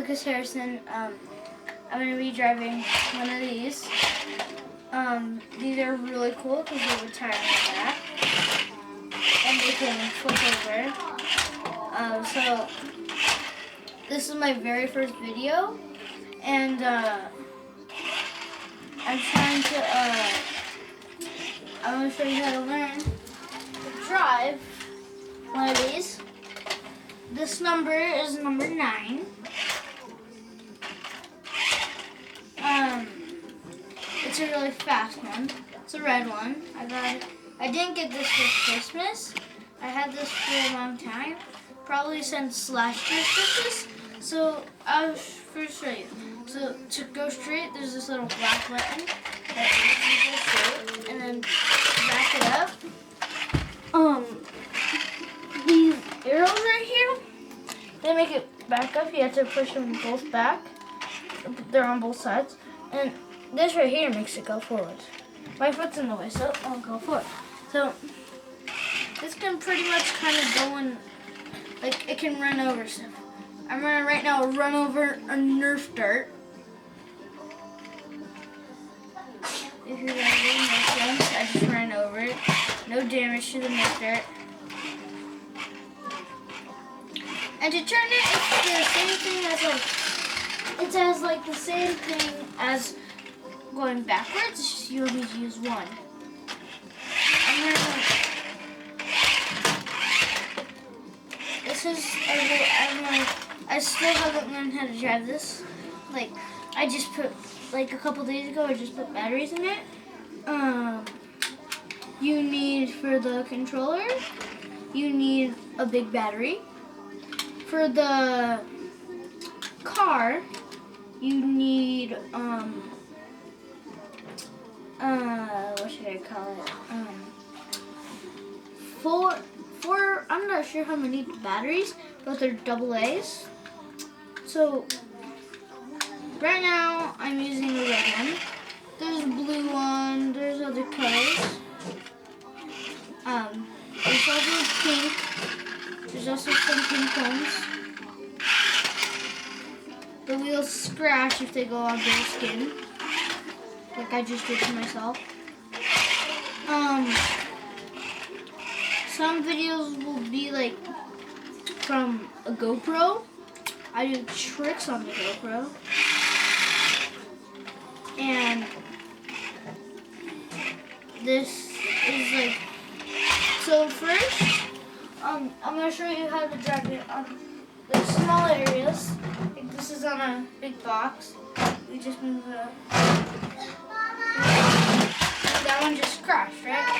Lucas Harrison. I'm going to be driving one of these. These are really cool because they have a tire on the back. And they can flip over. So this is my very first video. And I'm trying to, I'm going to show you how to learn to drive one of these. This number is number 9. It's a really fast one. It's a red one. I didn't get this for Christmas. I had this for a long time, probably since last year's Christmas. So I'll first show you. So to go straight, there's this little black button that you go straight, and then back it up. These arrows right here, they make it back up. You have to push them both back. They're on both sides, and this right here makes it go forward. My foot's in the way, so I'll go forward. So this can pretty much kind of go in, like it can run over stuff. I'm gonna right now run over a Nerf dart. If you guys didn't know, I just ran over it. No damage to the Nerf dart. And to turn it, it's the same thing as it has like the same thing as going backwards. It's just you only use one. This is I still haven't learned how to drive this. Like I just put like a couple days ago. I just put batteries in it. You need for the controller. You need a big battery. For the car, you need what should I call it? Four. I'm not sure how many batteries, but they're AA's. So right now I'm using the red one. There's a blue one. There's other colors. There's also pink. There's also some pink ones. The wheels scratch if they go on their skin, like I just did to myself. Some videos will be like from a GoPro. I do tricks on the GoPro. And this is like, so first, I'm going to show you how to drive it on the small areas. Like this is on a big box. We just move it up.